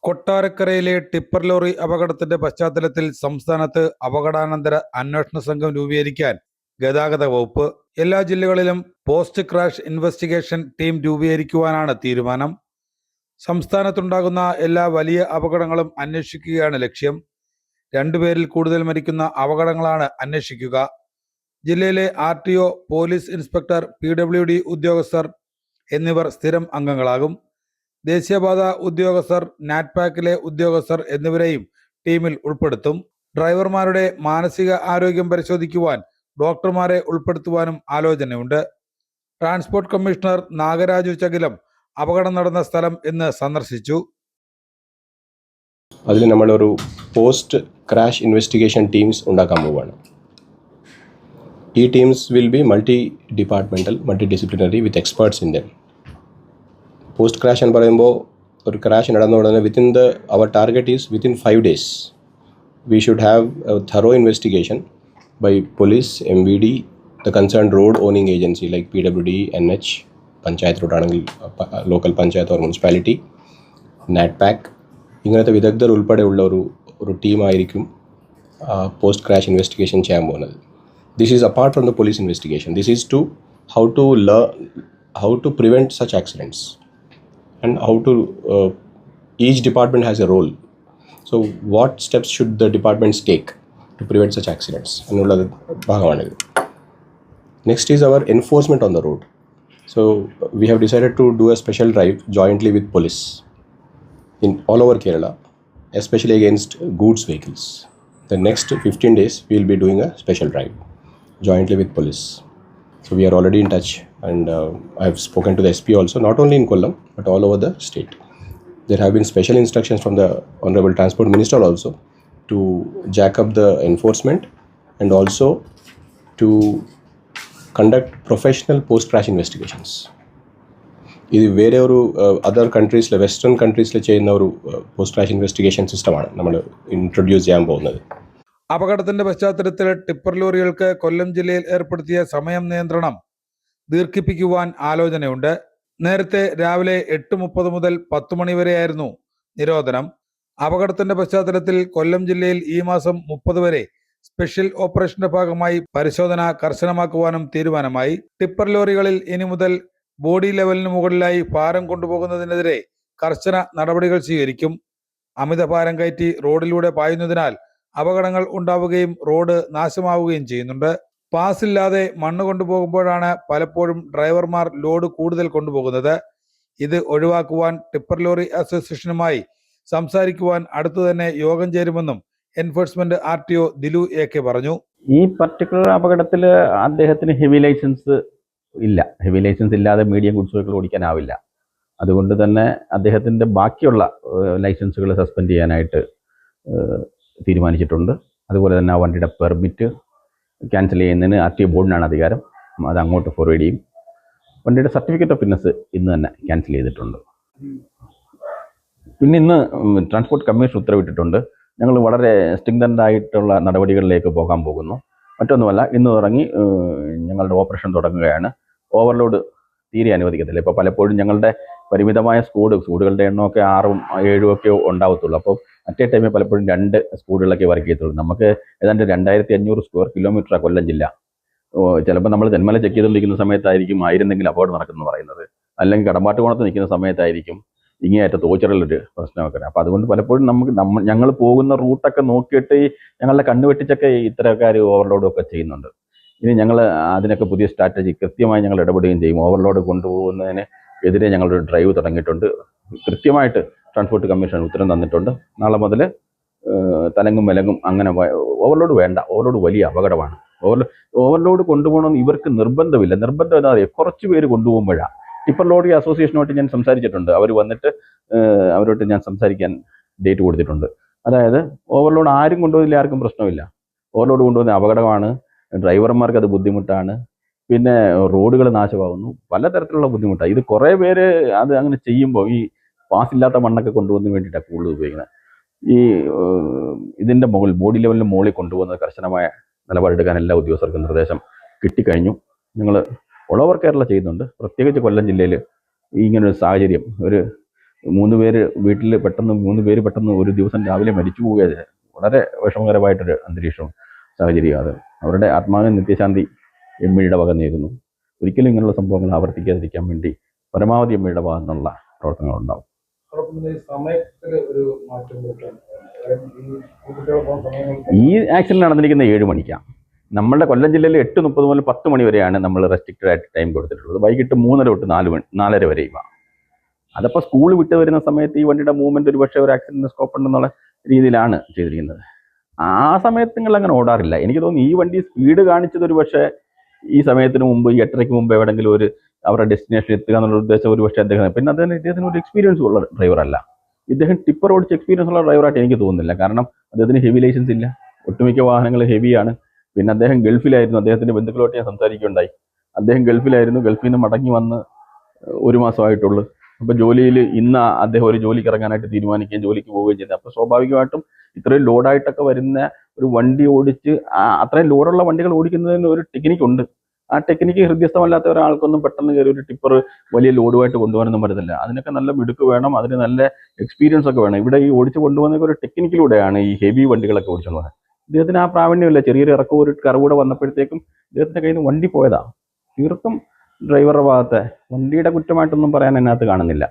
കൊട്ടാരക്കരയിലെ tipper lorry അപകടത്തിന്റെ പശ്ചാത്തലത്തിൽ സംസ്ഥാനത്ത് അപകടാനന്തര അന്വേഷണ സംഘം രൂപീകരിക്കാൻ ഗതാഗത വകുപ്പ്. എല്ലാ ജില്ലകളിലും പോസ്റ്റ് ക്രാഷ് ഇൻവെസ്റ്റിഗേഷൻ ടീം രൂപീകരിക്കുവാനാണ് തീരുമാനം. സംസ്ഥാനത്തുണ്ടാകുന്ന എല്ലാ വലിയ അപകടങ്ങളും അന്വേഷിക്കുകയാണ് ലക്ഷ്യം. 2 പേരിൽ കൂടുതൽ മരിക്കുന്ന അപകടങ്ങളാണ് അന്വേഷിക്കുക. ജില്ലയിലെ RTO, പോലീസ് ഇൻസ്പെക്ടർ, PWD ഉദ്യോഗസ്ഥർ എന്നിവർ സ്ഥിരം അംഗങ്ങളാകും. ദേശീയപാത ഉദ്യോഗസ്ഥർ, നാറ്റ്പാക്കിലെ ഉദ്യോഗസ്ഥർ എന്നിവരെയും ടീമിൽ ഉൾപ്പെടുത്തും. ഡ്രൈവർമാരുടെ മാനസിക ആരോഗ്യം പരിശോധിക്കുവാൻ ഡോക്ടർമാരെ ഉൾപ്പെടുത്തുവാനും ആലോചനയുണ്ട്. ട്രാൻസ്പോർട്ട് കമ്മീഷണർ നാഗരാജു ചകിലം അപകടം നടന്ന സ്ഥലം ഇന്ന് സന്ദർശിച്ചു. അതിൽ നമ്മളൊരു പോസ്റ്റ് ക്രാഷ് ഇൻവെസ്റ്റിഗേഷൻ ടീംസ് ഉണ്ടാക്കാൻ പോവുകയാണ്. ഈ teams will be multidisciplinary with experts in them. Post crash എന്ന് പറയുമ്പോൾ ഒരു ക്രാഷ് നടന്ന ഉടനെ അവർ target is within 5 days we should have a thorough investigation by police, MVD, the concerned road owning agency like PWD, NH, panchayat റോഡാണെങ്കിൽ local panchayat or municipality, NATPAC, ഇങ്ങനത്തെ വിദഗ്ധർ ഉൾപ്പെടെയുള്ള ഒരു ടീമായിരിക്കും പോസ്റ്റ് ക്രാഷ് ഇൻവെസ്റ്റിഗേഷൻ ചെയ്യാൻ പോകുന്നത്. This is apart from the police investigation. This is to how to prevent such accidents and how to each department has a role. So what steps should the departments take to prevent such accidents? എന്നുള്ളത് ഭാഗമാണിത്. Next is our enforcement on the road. So we have decided to do a special drive jointly with police in all over Kerala, especially against goods vehicles. The next 15 days we will be doing a special drive jointly with police. So we are already in touch, and I have spoken to the SP also, not only in Kollam but all over the state. There have been special instructions from the Honorable Transport Minister also to jack up the enforcement and also to conduct professional post-crash investigations. ഇത് വേറെ ഒരു other കൺട്രീസിലെ western കൺട്രീസിൽ ചെയ്യുന്ന ഒരു post crash investigation സിസ്റ്റമാണ് നമ്മൾ introduce ചെയ്യാൻ പോകുന്നത്. അപകടത്തിന്റെ പശ്ചാത്തലത്തിൽ ടിപ്പർ ലോറികൾക്ക് കൊല്ലം ജില്ലയിൽ ഏർപ്പെടുത്തിയ സമയം നിയന്ത്രണം ദീർഘിപ്പിക്കുവാൻ ആലോചനയുണ്ട്. നേരത്തെ രാവിലെ 8:30 മുതൽ 10 മണി വരെയായിരുന്നു നിരോധനം. അപകടത്തിന്റെ പശ്ചാത്തലത്തിൽ കൊല്ലം ജില്ലയിൽ ഈ മാസം 30 വരെ സ്പെഷ്യൽ ഓപ്പറേഷന്റെ ഭാഗമായി പരിശോധന കർശനമാക്കുവാനും തീരുമാനമായി. ടിപ്പർ ലോറികളിൽ ഇനി മുതൽ ബോഡി ലെവലിന് മുകളിലായി ഭാരം കൊണ്ടുപോകുന്നതിനെതിരെ കർശന നടപടികൾ സ്വീകരിക്കും. അമിത ഭാരം കയറ്റി റോഡിലൂടെ പായുന്നതിനാൽ അപകടങ്ങൾ ഉണ്ടാവുകയും റോഡ് നാശമാവുകയും ചെയ്യുന്നുണ്ട്. പാസ് ഇല്ലാതെ മണ്ണ് കൊണ്ടുപോകുമ്പോഴാണ് പലപ്പോഴും ഡ്രൈവർമാർ ലോഡ് കൂടുതൽ കൊണ്ടുപോകുന്നത്. ഇത് ഒഴിവാക്കുവാൻ ടിപ്പർ ലോറി അസോസിയേഷനുമായി സംസാരിക്കുവാൻ അടുത്തു തന്നെ യോഗം ചേരുമെന്നും എൻഫോഴ്സ്മെന്റ് RTO ദിലു AK പറഞ്ഞു. ഈ പർട്ടിക്കുലർ അപകടത്തിൽ അദ്ദേഹത്തിന് ഹെവി ലൈസൻസ് ഇല്ല. ഹെവി ലൈസൻസ് ഇല്ലാതെ മീഡിയം ഗുഡ്സ് വെഹിക്കിൾ ഓടിക്കാനാവില്ല. അതുകൊണ്ട് തന്നെ അദ്ദേഹത്തിൻ്റെ ബാക്കിയുള്ള ലൈസൻസുകൾ സസ്പെൻഡ് ചെയ്യാനായിട്ട് തീരുമാനിച്ചിട്ടുണ്ട്. അതുപോലെ തന്നെ ആ വണ്ടിയുടെ പെർമിറ്റ് ക്യാൻസൽ ചെയ്യുന്നതിന് RTO ബോർഡിനാണ് അധികാരം. അത് അങ്ങോട്ട് ഫോർവേഡ് ചെയ്യും. വണ്ടിയുടെ സർട്ടിഫിക്കറ്റ് ഓഫ് ഫിറ്റ്നസ് ഇന്ന് തന്നെ ക്യാൻസൽ ചെയ്തിട്ടുണ്ട്. പിന്നെ ഇന്ന് ട്രാൻസ്പോർട്ട് കമ്മീഷൻ ഉത്തരവിട്ടിട്ടുണ്ട്. ഞങ്ങൾ വളരെ സ്ട്രിക്റ്റൻ്റ് ആയിട്ടുള്ള നടപടികളിലേക്ക് പോകാൻ പോകുന്നു. മറ്റൊന്നുമല്ല, ഇന്ന് തുടങ്ങി ഞങ്ങളുടെ ഓപ്പറേഷൻ തുടങ്ങുകയാണ്. ഓവർലോഡ് തീരെ അനുവദിക്കത്തില്ല. ഇപ്പോൾ പലപ്പോഴും ഞങ്ങളുടെ പരിമിതമായ സ്കൂളുകളുടെ എണ്ണമൊക്കെ 6ഉം 7ഉം ഒക്കെ ഉണ്ടാവത്തുള്ളൂ. അപ്പോൾ അറ്റേ ടൈമിൽ പലപ്പോഴും 2 സ്കൂളുകളൊക്കെ വർക്ക് ചെയ്യത്തുള്ളൂ. നമുക്ക് ഏതാണ്ട് 2500 സ്ക്വയർ കിലോമീറ്ററാണ് കൊല്ലം ജില്ല. ചിലപ്പോൾ നമ്മൾ തെന്മല ചെക്ക് ചെയ്തുകൊണ്ടിരിക്കുന്ന സമയത്തായിരിക്കും ആയിരുന്നെങ്കിൽ അപകടം നടക്കുമെന്ന് പറയുന്നത്. അല്ലെങ്കിൽ കടമ്പാട്ടുകോണത്ത് നിൽക്കുന്ന സമയത്തായിരിക്കും ഇങ്ങേയറ്റത്ത് ഓച്ചിറലൊരു പ്രശ്നമൊക്കെ. അപ്പോൾ അതുകൊണ്ട് പലപ്പോഴും ഞങ്ങൾ പോകുന്ന റൂട്ടൊക്കെ നോക്കിയിട്ട് ഞങ്ങളുടെ കണ്ണുവെട്ടിച്ചൊക്കെ ഇത്തരക്കാർ ഓവർലോഡും ഒക്കെ ചെയ്യുന്നുണ്ട്. ഇനി ഞങ്ങൾ അതിനൊക്കെ പുതിയ സ്ട്രാറ്റജി കൃത്യമായി ഞങ്ങൾ ഇടപെടുകയും ചെയ്യും. ഓവർലോഡ് കൊണ്ടുപോകുന്നതിന് എതിരെ ഞങ്ങളൊരു ഡ്രൈവ് തുടങ്ങിയിട്ടുണ്ട്. കൃത്യമായിട്ട് ട്രാൻസ്പോർട്ട് കമ്മീഷൻ ഉത്തരം തന്നിട്ടുണ്ട്. നാളെ മുതൽ തലങ്ങും വിലങ്ങും അങ്ങനെ ഓവർലോഡ് വേണ്ട. ഓവർലോഡ് വലിയ അപകടമാണ്. ഓവർലോഡ് കൊണ്ടുപോകണമെന്ന് ഇവർക്ക് നിർബന്ധമില്ല. നിർബന്ധം എന്താ പറയുക, കുറച്ച് പേര് കൊണ്ടുപോകുമ്പോഴാണ്. ടിപ്പർ ലോറി അസോസിയേഷനുമായിട്ട് ഞാൻ സംസാരിച്ചിട്ടുണ്ട്. അവർ വന്നിട്ട് അവരോട്ട് ഞാൻ സംസാരിക്കാൻ ഡേറ്റ് കൊടുത്തിട്ടുണ്ട്. അതായത് ഓവർലോഡ് ആരും കൊണ്ടുപോകില്ല, ആർക്കും പ്രശ്നമില്ല. ഓവർലോഡ് കൊണ്ടുപോകുന്ന അപകടമാണ്, ഡ്രൈവർമാർക്ക് അത് ബുദ്ധിമുട്ടാണ്, പിന്നെ റോഡുകൾ നാശമാകുന്നു, പലതരത്തിലുള്ള ബുദ്ധിമുട്ടാണ്. ഇത് കുറേ പേര് അത് അങ്ങനെ ചെയ്യുമ്പോൾ ഈ പാസില്ലാത്ത മണ്ണൊക്കെ കൊണ്ടുപോകുന്നതിന് വേണ്ടിയിട്ടാണ് കൂടുതൽ ഉപയോഗിക്കുന്നത്. ഈ ഇതിൻ്റെ ബോഡി ലെവലിന് മുകളിൽ കൊണ്ടുപോകുന്നത് കർശനമായ നിലപാടെടുക്കാൻ എല്ലാ ഉദ്യോഗസ്ഥർക്കും നിർദ്ദേശം കിട്ടിക്കഴിഞ്ഞു. ഞങ്ങൾ ഓൾ ഓവർ കേരള ചെയ്യുന്നുണ്ട്. പ്രത്യേകിച്ച് കൊല്ലം ജില്ലയിൽ ഇങ്ങനൊരു സാഹചര്യം, ഒരു 3 പേര് വീട്ടിൽ പെട്ടെന്ന് 3 പേര് പെട്ടെന്ന് ഒരു ദിവസം രാവിലെ മരിച്ചു പോവുകയാണ്. വളരെ വിഷമകരമായിട്ടൊരു അന്തരീക്ഷവും സാഹചര്യം അത്. അവരുടെ ആത്മാവിന് നിത്യശാന്തി എമ്മിഴിയുടെ വക നേരുന്നു. ഒരിക്കലും ഇങ്ങനെയുള്ള സംഭവങ്ങൾ ആവർത്തിക്കാതിരിക്കാൻ വേണ്ടി പരമാവധി എമ്മിഴിയുടെ ഭാഗത്തു നിന്നുള്ള പ്രവർത്തനങ്ങളുണ്ടാവും. ഈ ആക്സിഡന്റ് നടന്നിരിക്കുന്ന 7 മണിക്കാണ്. നമ്മുടെ കൊല്ലം ജില്ലയിൽ 8:30 മുതൽ 10 മണി വരെയാണ് നമ്മൾ റെസ്ട്രിക്റ്റഡ് ആയിട്ട് ടൈം കൊടുത്തിട്ടുള്ളത്. വൈകിട്ട് 3:30 തൊട്ട് 4:00 വരെയുമാണ്. അതപ്പോൾ സ്കൂൾ വിട്ട് വരുന്ന സമയത്ത് ഈ വണ്ടിയുടെ മൂവ്മെന്റ് ഒരു പക്ഷേ ഒരു ആക്സിഡന്റ് സ്കോപ്പ് ഉണ്ടെന്നുള്ള രീതിയിലാണ് ചെയ്തിരിക്കുന്നത്. ആ സമയത്ത് നിങ്ങൾ അങ്ങനെ ഓടാറില്ല. എനിക്ക് തോന്നുന്നു ഈ വണ്ടി സ്പീഡ് കാണിച്ചത് ഒരു പക്ഷേ ഈ സമയത്തിന് മുമ്പ്, ഈ 8:30 മുമ്പ് എവിടെയെങ്കിലും ഒരു അവരുടെ ഡെസ്റ്റിനേഷൻ എത്തുക എന്നുള്ള ഉദ്ദേശം ഒരു പക്ഷേ അദ്ദേഹം, പിന്നെ ഇദ്ദേഹത്തിന് ഒരു എക്സ്പീരിയൻസ് ഉള്ള ഡ്രൈവറല്ല. ഇദ്ദേഹം ടിപ്പർ ഓടിച്ച് എക്സ്പീരിയൻസ് ഉള്ള ഡ്രൈവറായിട്ട് എനിക്ക് തോന്നുന്നില്ല. കാരണം അദ്ദേഹത്തിന് ഹെവി ലൈസൻസ് ഇല്ല, ഒട്ടുമിക്ക വാഹനങ്ങൾ ഹെവിയാണ്. പിന്നെ അദ്ദേഹം ഗൾഫിലായിരുന്നു. അദ്ദേഹത്തിൻ്റെ ബന്ധുക്കളോട്ട് ഞാൻ സംസാരിക്കുകയുണ്ടായി. അദ്ദേഹം ഗൾഫിലായിരുന്നു. ഗൾഫിൽ നിന്ന് മടങ്ങി വന്ന് 1 മാസമായിട്ടുള്ളൂ. അപ്പോൾ ജോലിയിൽ ഇന്ന് അദ്ദേഹം ഒരു ജോലിക്ക് ഇറങ്ങാനായിട്ട് തീരുമാനിക്കുകയും ജോലിക്ക് പോവുകയും ചെയ്തത്. അപ്പോൾ സ്വാഭാവികമായിട്ടും ഇത്രയും ലോഡായിട്ടൊക്കെ വരുന്ന ഒരു വണ്ടി ഓടിച്ച് അത്രയും ലോഡുള്ള വണ്ടികൾ ഓടിക്കുന്നതിന് ഒരു ടെക്നിക്കുണ്ട്. ആ ടെക്നിക്ക് ഹൃദ്യസ്ഥമല്ലാത്ത ഒരാൾക്കൊന്നും പെട്ടെന്ന് കയറി ഒരു ടിപ്പർ വലിയ ലോഡുമായിട്ട് കൊണ്ടുപോകാനൊന്നും പറ്റത്തില്ല. അതിനൊക്കെ നല്ല മിടുക്ക് വേണം, അതിന് നല്ല എക്സ്പീരിയൻസ് ഒക്കെ വേണം. ഇവിടെ ഈ ഓടിച്ച് കൊണ്ടുവന്ന ഒരു ടെക്നിക്കിലൂടെയാണ് ഈ ഹെവി വണ്ടികളൊക്കെ ഓടിച്ചുള്ളത്. ഇദ്ദേഹത്തിന് ആ പ്രാവീണ്യമില്ല. ചെറിയൊരു ഇറക്കവും ഒരു കറവൂടെ വന്നപ്പോഴത്തേക്കും ഇദ്ദേഹത്തിൻ്റെ കയ്യിൽ നിന്ന് വണ്ടി പോയതാണ്. തീർത്തും ഡ്രൈവറുടെ ഭാഗത്തെ വണ്ടിയുടെ കുറ്റമായിട്ടൊന്നും പറയാൻ അതിനകത്ത് കാണുന്നില്ല.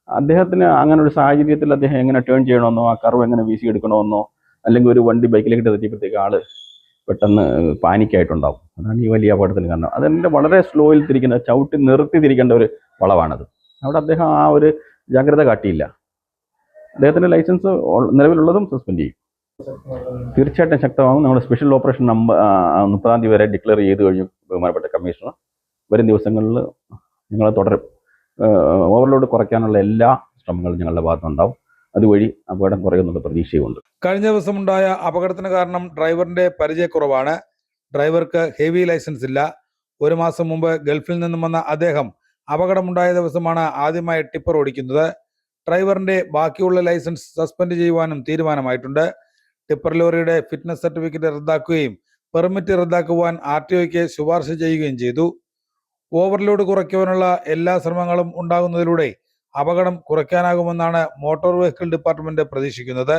അദ്ദേഹത്തിന് അങ്ങനെ ഒരു സാഹചര്യത്തിൽ അദ്ദേഹം എങ്ങനെ ടേൺ ചെയ്യണമെന്നോ ആ കർവ് എങ്ങനെ വീശി എടുക്കണമെന്നോ, അല്ലെങ്കിൽ ഒരു വണ്ടി ബൈക്കിലേക്ക് തെറ്റിയപ്പോഴത്തേക്ക് ആള് പെട്ടെന്ന് പാനിക്കായിട്ടുണ്ടാവും. അതാണ് ഈ വലിയ അപകടത്തിന് കാരണം. അതെൻ്റെ വളരെ സ്ലോയിൽ തിരിക്കുന്ന, ചവിട്ടി നിർത്തി തിരിക്കേണ്ട ഒരു വളവാണത്. അവിടെ അദ്ദേഹം ആ ഒരു ജാഗ്രത കാട്ടിയില്ല. അദ്ദേഹത്തിൻ്റെ ലൈസൻസ് നിലവിലുള്ളതും സസ്പെൻഡ് ചെയ്യും. തീർച്ചയായിട്ടും ശക്തമാകും. നമ്മുടെ സ്പെഷ്യൽ ഓപ്പറേഷൻ 30-ാം തീയതി വരെ ഡിക്ലെയർ ചെയ്ത് കഴിഞ്ഞു ബഹുമാനപ്പെട്ട കമ്മീഷണർ. വരും ദിവസങ്ങളിൽ ഞങ്ങൾ തുടരും. ഓവർലോഡ് കുറയ്ക്കാനുള്ള എല്ലാ ശ്രമങ്ങളും ഞങ്ങളുടെ ഭാഗത്തുനിന്നുണ്ടാവും. അതുവഴി അപകടം കുറയുന്നുള്ള പ്രതീക്ഷയുമുണ്ട്. കഴിഞ്ഞ ദിവസമുണ്ടായ അപകടത്തിന് കാരണം ഡ്രൈവറിന്റെ പരിചയക്കുറവാണ്. ഡ്രൈവർക്ക് ഹെവി ലൈസൻസ് ഇല്ല. 1 മാസം മുമ്പ് ഗൾഫിൽ നിന്നും വന്ന അദ്ദേഹം അപകടമുണ്ടായ ദിവസമാണ് ആദ്യമായി ടിപ്പർ ഓടിക്കുന്നത്. ഡ്രൈവറിന്റെ ബാക്കിയുള്ള ലൈസൻസ് സസ്പെൻഡ് ചെയ്യുവാനും തീരുമാനമായിട്ടുണ്ട്. ടിപ്പർ ലോറിയുടെ ഫിറ്റ്നസ് സർട്ടിഫിക്കറ്റ് റദ്ദാക്കുകയും പെർമിറ്റ് റദ്ദാക്കുവാൻ RTOയ്ക്ക് ശുപാർശ ചെയ്യുകയും ചെയ്തു. ഓവർലോഡ് കുറയ്ക്കുവാനുള്ള എല്ലാ ശ്രമങ്ങളും ഉണ്ടാകുന്നതിലൂടെ അപകടം കുറയ്ക്കാനാകുമെന്നാണ് മോട്ടോർ വെഹിക്കിൾ ഡിപ്പാർട്ട്മെന്റ് പ്രതീക്ഷിക്കുന്നത്.